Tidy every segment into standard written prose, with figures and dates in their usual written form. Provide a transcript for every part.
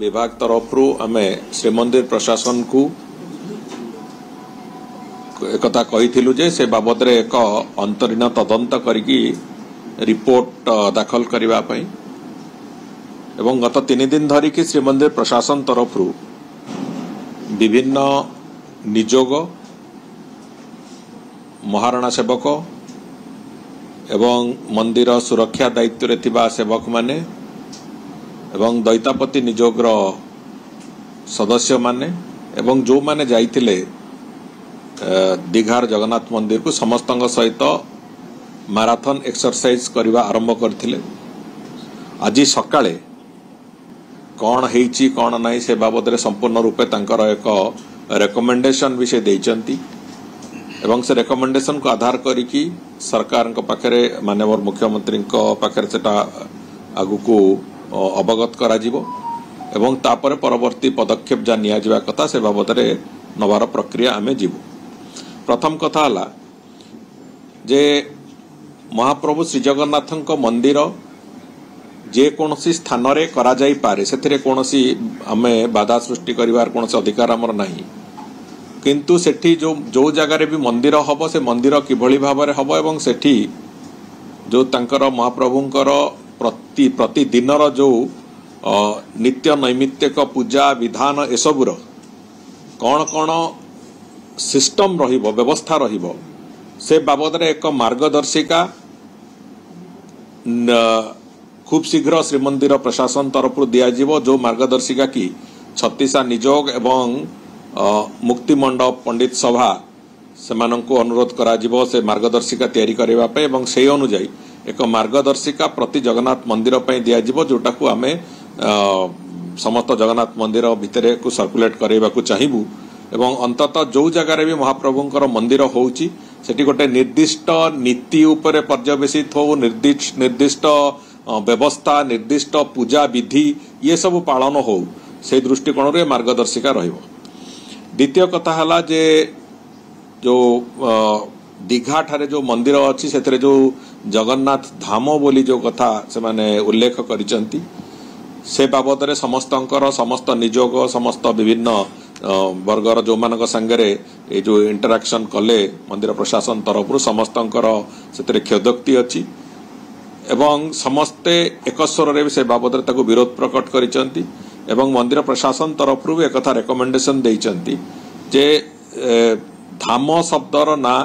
विभाग तरफ आमे श्रीमंदिर प्रशासन को एक कही जे से बाबद रे एक अंतरीण तदंत करिकी रिपोर्ट दाखल करने एवं गत 3 दिन धरिकी श्रीमंदिर प्रशासन तरफ विभिन्न निजोग महाराणा सेवक एवं मंदिर सुरक्षा दायित्व रे थिबा सेवक माने एवं दैतापति निजोगर सदस्य माने एवं जो माने जाइथिले दीघार जगन्नाथ मंदिर को समस्त सहित मैराथन एक्सरसाइज करवा आरंभ करथिले। आज सकाळे कौन हेची कौन नहीं से बाबद रे संपूर्ण रूपे तांकर एक रेकमेंडेशन भी से देइचंती एवं से रेकमेंडेशन को आधार करिकी सरकार को पाखरे माननीय मुख्यमंत्री को पाखरे सेटा आगु को अवगत करा जिवो एवं तापर परवर्ती पदक्षेप जा निया जिवा कथा से बाबद रे नवार प्रक्रिया आमे जीवो। प्रथम कथा हला जे महाप्रभु श्री जगन्नाथ मंदिर जे कोनसी स्थान रे करा जाई पारे सेथिरे कोनसी आमे बाधा सृष्टि करिवार कोनसी अधिकार हमर नाही किंतु सेठी जो जगह रे भी मंदिर हबो से मंदिर किभଳି भाबरे हबो एवं सेठी जो तांकर महाप्रभुंकर प्रतिदिनर जो नित्य नैमित्तिक पूजा विधान एसबुर कौन कौन सिस्टम रहिबो व्यवस्था रहिबो से बाबद रे एक मार्गदर्शिका खूब शीघ्र श्रीमंदिर प्रशासन तरफ दियाजिवो जो मार्गदर्शिका की छत्तीसा निजोग एवं मुक्ति मंडप पंडित सभा सेमानंको अनुरोध करा जिवो से मार्गदर्शिका तैयारी करबा पे एवं सेही अनुसार एक मार्गदर्शिका प्रति जगन्नाथ मंदिर पे दियाजिवो जोटा को आमे समस्त जगन्नाथ मंदिर भितरे को सर्कुलेट करबा को चाहिबू एवं अंततः जो जगह भी महाप्रभुंकर मंदिर होउची सेठी गोटे निर्दिष्ट नीति उपरे पर्यवेसित हो निर्दिष्ट व्यवस्था निर्दिष्ट पूजा विधि ये सब पालन हो से दृष्टिकोण रे मार्गदर्शिका रहिबो। द्वितीय कथा हला जे जो दीघा ठारे जो मंदिर अच्छी से जो जगन्नाथ धाम बोली जो कथा से माने उल्लेख करिसंती से बाबद रे समस्त निजोग समस्त विभिन्न वर्गर जो मानक संगरे ए जो इंटरैक्शन कले मंदिर प्रशासन तरफ समस्तंकर सेतरे खेदोक्ति अछि एवं समस्ते एक स्वर रे से बाबद रे ताको विरोध प्रकट करिसंती एवं मंदिर प्रशासन तरफ भी एक कथा रेकमेंडेशन देइचंती जे धाम शब्दर ना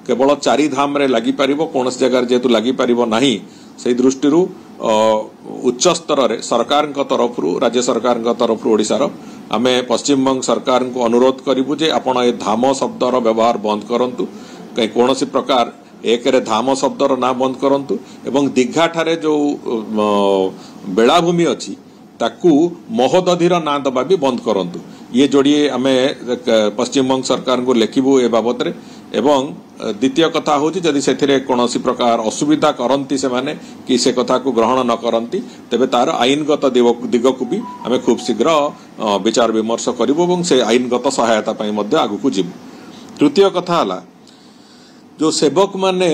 केवल 4 धाम रे लागि परिबो कोन जगह जेतु लागि परिबो नाही से दृष्टि उच्च स्तर रे सरकार तरफ राज्य सरकार तरफ ओडिसा रो आमे पश्चिम बंग सरकार को अनुरोध करिबु जे आपण ए धाम शब्दर व्यवहार बंद करंतु कहीं कोनोसी प्रकार एक रे धाम शब्दर ना बंद करंतु एवं दीघा ठारे जो बेलाभूमि अछि ताकू महोदधिर ना दबा भी बंद करंतु ये जोड़िए आमे पश्चिम बंग सरकार को लेखिबु ए बाबत रे एवं द्वितीय कथा होची जदि सेथिरे कोनोसी प्रकार असुविधा करंती से माने कि से कथा को ग्रहण न करंती तबे तार आईनगत दिग को भी आमे खूब शीघ्र विचार विमर्श करिबो एवं से आईनगत सहायता पई मध्ये आगु को जिबु। तृतीय कथा हला जो सेवक माने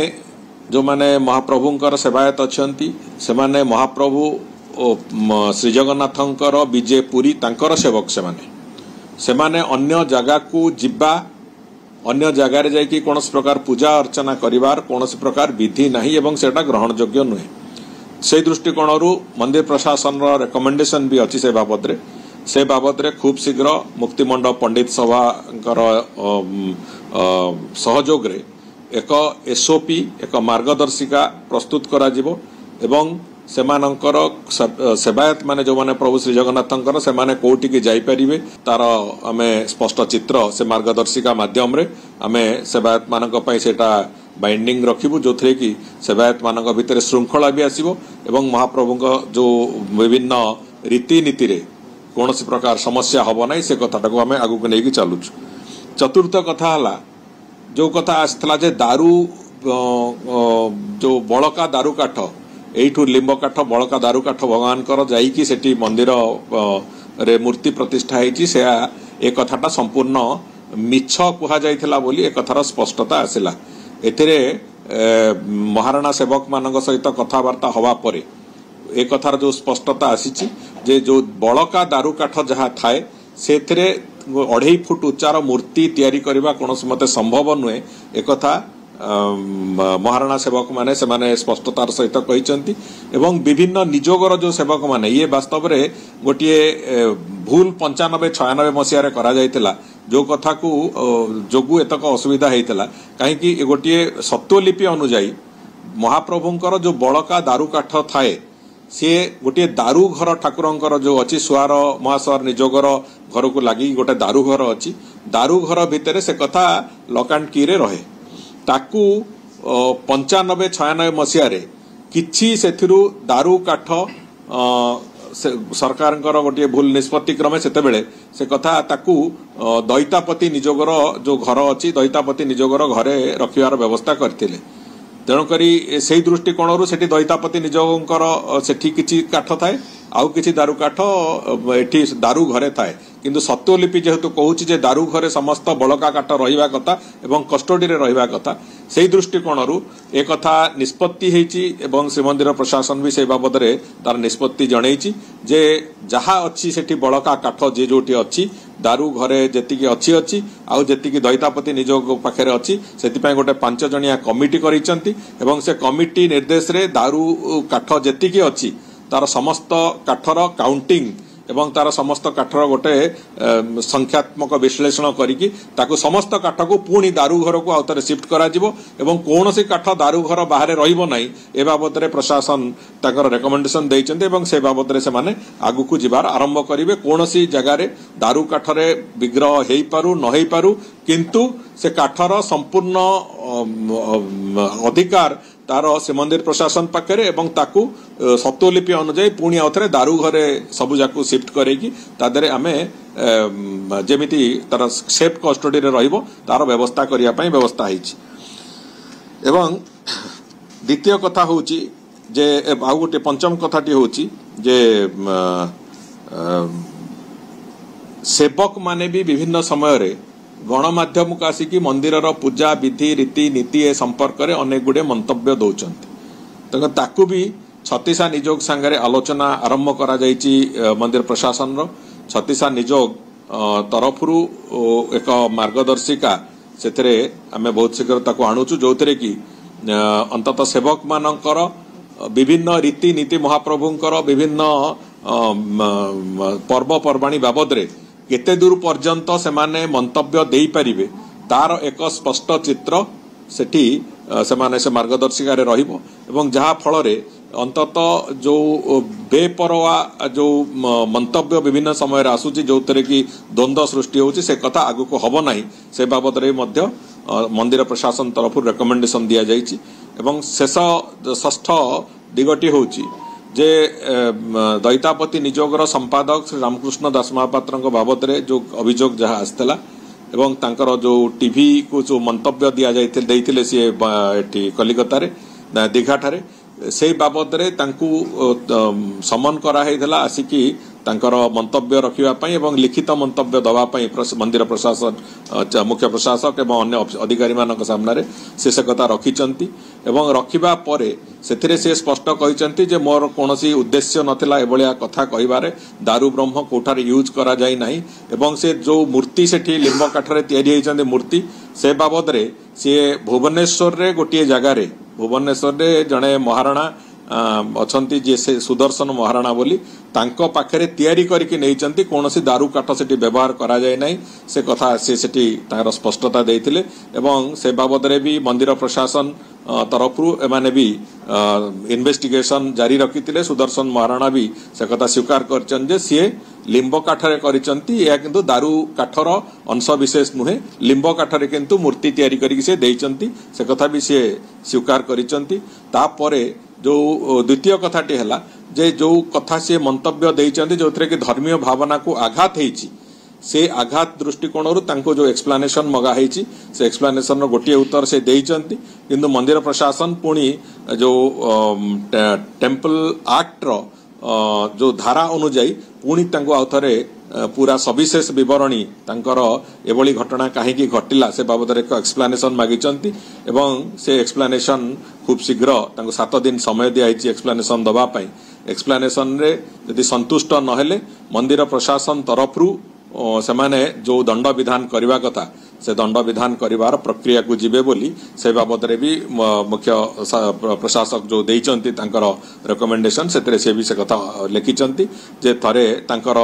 जो माने महाप्रभुंकर सेवायत अछंती से माने महाप्रभु श्री जगन्नाथंकर विजय पुरी तांकर सेवक से माने अन्य जगह को जिबा अन्य जगह रे जाई कौन प्रकार पूजा अर्चना करिवार कौन प्रकार विधि नहीं एवं सेटा ग्रहण योग्य नुहे से दृष्टिकोण मंदिर प्रशासन रेकमेंडेशन भी अच्छी से बाबद रे खूब शीघ्र मुक्ति मंडप पंडित सभा सहयोग रे एक एसओपी एक मार्गदर्शिका प्रस्तुत करा जिवो एवं सेमानंकर सेवायत माने जो माने प्रभु श्री जगन्नाथंकर से माने कोठी के जाई परिबे तार आमे स्पष्ट चित्र से मार्गदर्शिका माध्यम रे आमे सेवायत मानक पई सेटा बाइंडिंग रखिबु जोथरे कि सेवायत मानक भितर श्रृंखला भी आसीबो एवं महाप्रभुक जो विभिन्न रीति नीति रे कोनोसी प्रकार समस्या हबो नै से कथाटाको आमे आगु को नेकी चालुछु। चतुर्थ कथा हला जो कथा आस्थला जे दारू जो बळका दारू काठ एठू लिंब काठ बळका दारू काठ भगवान कर जाईकी सेठी मंदिर रे मूर्ति प्रतिष्ठा हेची से एक कथाटा संपूर्ण मिछ कुहा जाइथिला बोली एक कथार स्पष्टता आसिला। एथिरे महाराणा सेवक मानक सहित कथावार्ता हवा परे एक कथार जो स्पष्टता आसीची जे जो बड़का दारू काठ जहाँ थाए से 2.5 फुट उच्चार मूर्ति तैयारी करबा कोनोस मते संभव नुहे एकथा महाराणा सेवक माने से माने स्पष्टतार सहित कहिसंती एवं विभिन्न निजोगर जो सेवक माने ये वास्तव रे गोटिए भूल 95-96 मसिया रे करा जायतिला जो कथा को जोगु एतक असुविधा हेतिला काहे कि गोटिए सत्वलिपि अनुसार महाप्रभुंकर जो बड़का दारू काठ थाए सी गोटे दारू घर ठाकुरंकर जो अच्छी सुहार महासर निजोगर घर को लगी गोटे दारू घर अच्छी दारू घर भितर से कथा लॉक एंड की रे रहे ताकू 95-96 मसीह किछि सेथिरु दारू काठ सरकार गोटे भूल निष्पत्ति क्रमे से कथा ताकू दैतापति निजोगर जो घर अच्छी दैतापति निजोगर घरे रखिवार व्यवस्था करथिले तेणुकरी से दृष्टिकोण से दैतापति निजोगर सेठी किछि काठ थाए आउ किछि दारू काठ एठी दारू घरे थाए किंतु सत्वलिपि जेहेतु कहूची जे दारू घरे समस्त बड़का काठ रहिबा कथा एवं कस्टडी रे रहिबा कथा से दृष्टिकोण ए कथा निष्पत्ति हेची एवं श्रीमंदिर प्रशासन भी से बाबद रे तार निष्पत्ति जणैची जे जहा अच्छी सेठी बड़का काठ जे जोटी अच्छी दारू घरे जेतिकी अच्छी अच्छी आउ जेतिकी दैतापति निजोग पाखरे अच्छी सेतिपय गोटे 5 जणिया कमिटी करिसंती एवं से कमिटी निर्देश रे दारू काठ जेतिकी अच्छी तार समस्त काठर काउंटिंग एवं तार समस्त काठर गोटे संख्यात्मक विश्लेषण करिकी ताकू समस्त काठ को पुणी दारू घर को आउतरे शिफ्ट करा जिवो एवं कोनोसी काठ दारू घर बाहर रहिबो नाही ए बाबद रे प्रशासन ताकर रेकमेंडेशन दैचंते एवं से बाबद रे से माने आगु को जिबार आरंभ करिवे कोनोसी जगह रे दारू काठ रे विग्रह हेई पारु न हेई पारु किंतु से काठर संपूर्ण अधिकार तार श्रीमंदिर प्रशासन पाखे एवं ताकू सत्वलिपि अनुसार पुणी आउथरे दारू घरे सबु जाकू शिफ्ट करेगी तादरे आमे जेमिति तार सेफ कस्टडी रे रहिबो तार व्यवस्था करिया पई व्यवस्था हेछि एवं द्वितीय कथा होछि जे आउ गोटे पंचम कथाटी होछि जे सेवक माने भी विभिन्न समय रे गणमाध्यम को आसिकी मंदिर पूजा विधि रीति नीति ए संपर्क में अनेक गुड़े मंतव्य दौरान तेणु ताकू भी छत्तीसा निजोग सांगे आलोचना आरंभ करा जायछि मंदिर प्रशासन छत्तीसा निजोग तरफरु एक मार्गदर्शिका से आमे बहुत शीघ्र ताकू आणुचु जो कि अंततः सेवक मानकर विभिन्न रीति नीति महाप्रभुंकर विभिन्न पर्वपर्वाणी बाबद रे केते दूर पर्यंत से माने मंतव्य देई परिबे तार एक स्पष्ट चित्र सेठी से माने से मार्गदर्शिका रे रहिबो एवं जहा फल रे अंततः जो बेपरवा जो मंतव्य विभिन्न समय आसूची जो तरह की द्वंद्व सृष्टि होची से कथा आगु को हबो नाही से बाबद रे मध्य मंदिर प्रशासन तरफ रेकमेंडेशन दिया जायछि एवं शेष षष्ठ दिगटी होची जे दैतापति निजोगर संपादक श्री रामकृष्ण दास महापात्र बाबद रे जो अभियोग जहाँ आसला एवं तांकर जो टीवी को जो मंतव्य दि जाइए सी कलिकता रे दीघा ठारे से बाबद रे तांकू समन कराइला आसिकी तांकर मंतव्य रखिबा पई एवं लिखित मंतव्य दवा पई मंदिर प्रशासन मुख्य प्रशासक एवं अन्य अधिकारी मानक सामने रे से कथा रखिचंती एवं रखिबा परे सेथिरे से स्पष्ट कहिचंती जे मोर कोनोसी उद्देश्य नथिला एबलिया कथा कहिबारे दारू ब्रह्म कोठारे यूज करा जाय नाही एवं से जो मूर्ति सेठी लिंब काठरे तयारी हेचंती मूर्ति से बाबद रे से भुवनेश्वर रे गोटिए जगह रे भुवनेश्वर रे जणे महाराणा अछंती जे से सुदर्शन महाराणा बोली तांको पाखरे तयारी करके नैचंती कोनोसी दारू काठ सेठी व्यवहार करा जाय नाही से कथा से सेठी तार स्पष्टता देइथिले एवं से बाबद रे भी मंदिर प्रशासन तरफरु एमाने भी इन्वेस्टिगेशन जारी रखिथिले सुदर्शन महाराणा भी से कथा स्वीकार करचन जे सी लिंब काठरे करिसंती या किंतु दारू काठर अंश विशेष नुहे लिंब काठरे किंतु मूर्ति तयारी करिक से देइचंती से कथा भी से स्वीकार करिसंती तापरे जो द्वितीय कथाटी है जे जो कथा से मंतव्य देइचंती जो कि धर्मीय भावना को आघात हेची से आघात दृष्टिकोण तांको जो एक्सप्लेनेशन मगा हेची से एक्सप्लेनेशन गोटे उत्तर से देइचंती किंतु मंदिर प्रशासन पुणी जो टेम्पल एक्ट रो जो धारा अनुजाई पुणी तांको आउथरे पूरा सविशेष विवरणी तांकर एभली घटना कहीं घटिला से बाबद एक एक्सप्लानेशन मागिचंती एवं से एक्सप्लानेशन खूब शीघ्र तांको 7 दिन समय दिया एक्सप्लानेशन दबा पाई एक्सप्लानेशन रे यदि संतुष्ट नहेले मंदिर प्रशासन तरफरु से माने जो दंड विधान करवा कथा से दंड विधान करिवार प्रक्रिया को जिबे बोली से बाबद रे भी मुख्य प्रशासक जो देइचंती तांकर रिकमेंडेशन सेतरे से भी से कथा लिखिचंती जे थरे तांकर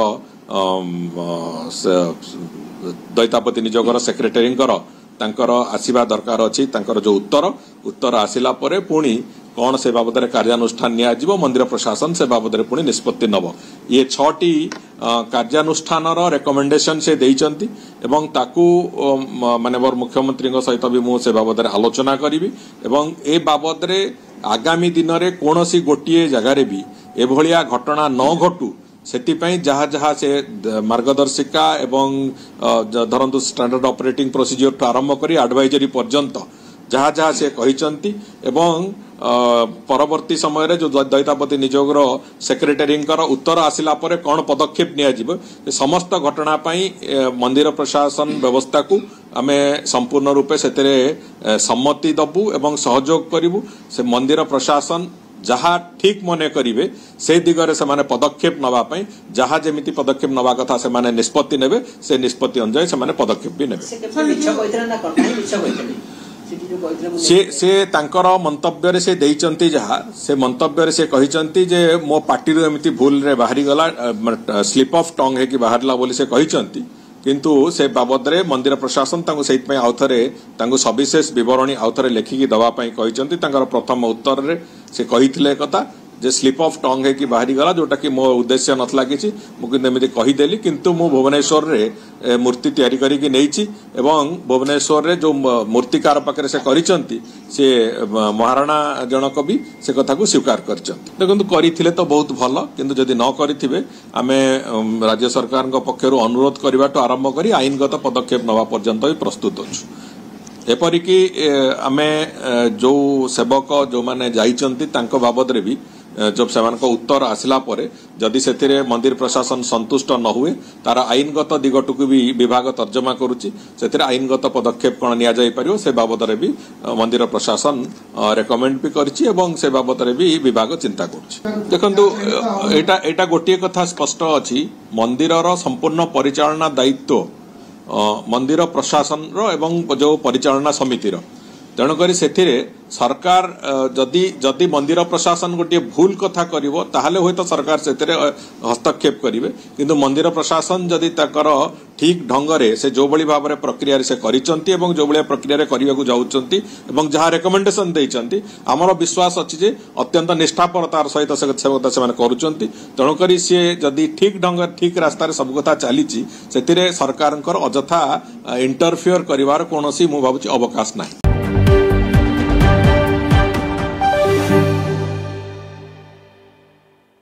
दैतापति निजोगर सेक्रेटरी तांकर आसीबा दरकार अछि तांकर जो उत्तर आसिला परे पुणी कौन से बाबद कार्यानुष्ठान नियाजिबो मंदिर प्रशासन से बाबद पुणी निष्पत्ति नब ये 6टी कार्यानुष्ठान रेकमेंडेशन से देइचंती एवं ताकू माननीय मुख्यमंत्री सहित भी मु से बाबद आलोचना करी एवं ए बाबद आगामी दिन में कौन सी गोटे जगार भी एभलिया घटना न घटू सेतिपाई जहाँ जहाँ से मार्गदर्शिका एवं धरंतु स्टैंडर्ड ऑपरेटिंग प्रोसीजर ठू आरंभ करी एडवाइजरी पर्यंत जहाँ जहाँ से कहिचंती एवं परवर्ती समय रे जो दैतापति निजोगर सेक्रेटरी उत्तर आसिला परे कौन पदक्षेप नियाजिबो समस्त घटना पाई मंदिर प्रशासन व्यवस्था को आमे संपूर्ण रूपे सेतेरे सम्मति दबु एवं सहयोग करिवु से मंदिर प्रशासन जहाँ ठीक मने करिवे से दिगरे से माने पदक्षेप नवा पाई जहाँ जेमिति पदक्षेप नवा कथा से माने निष्पत्ति नेबे से निष्पत्ति अनुसार से माने पदक्षेप भी नेबे से तांकर मंतव्य रे से देइचंती जहाँ से मंतव्य रे से कहिचंती जे मो पार्टी रो एमिति भूल रे बाहरी गला स्लिप ऑफ टंग है कि बाहरला बोली से कहिचंती किंतु से बाबद रे मंदिर प्रशासन तांको सहित में आउथरे तांको सविशेष विवरणी आउथरे लेखिकी दवा पाई कहिचंती तांकर प्रथम उत्तर रे से कहिथिले कथा जे स्लिप ऑफ टंग है कि बाहरी गला जोटा कि मो उद्देश्य नथला किछि मु किंतु एमिति कहिदेली किंतु मु भुवनेश्वर रे मूर्ति तयारी करी कि नेइछि एवं भुवनेश्वर रे जो मूर्तिकार पाखरे से करिचंती से महाराणा जनक भी से कथा को स्वीकार करचंती देखंतु करिथिले तो बहुत भलो किंतु जदि न करिथिबे आमे राज्य सरकार पक्षरु अनुरोध करबाटो आरंभ करी आईनगत पदक्षेप नवा पर्यंत भी प्रस्तुत अछु एपरिकी आमे जो सेवक जो माने जाइचंती तांको बाबद रे भी जब से उत्तर आसिला परे जदि से मंदिर प्रशासन संतुष्ट न हुए तार आईनगत दिगटुक भी विभाग तर्जमा करुच्ची से आईनगत पदक्षेप कौन निया जाई परियो से बाबद रे भी मंदिर प्रशासन रेकमेंड भी करछि एवं से बाबद रे भी विभाग चिंता करुच्ची देखंतु एटा गोटे कथा स्पष्ट अछि मंदिरर संपूर्ण परिचालना दायित्व मंदिर प्रशासन रो एवं जो परिचालना समिति रो तेणुक सरकार जदि जदि मंदिर प्रशासन गोटे भूल कथा करिवो ताहाले होय तो सरकार सेतेरे हस्तक्षेप करिवे किंतु मंदिर प्रशासन जदि ताकर ठीक ढंग रे से जो बड़ी भाव में प्रक्रिया से करिचंती एवं जो बड़ी प्रक्रिया करिया को जाउचंती एवं जहाँ रेकमेंडेशन देइचंती हमर विश्वास अछि जे अत्यंत निष्ठापरतार सहित से माने करूचंती तेणुकरी सी जदि ठीक ढंग ठीक रास्तार सब कथा चलीची सेतिरे सरकारनकर अजथा इंटरफियर करिवार कोनोसी मु भाबुची अवकाश नाही।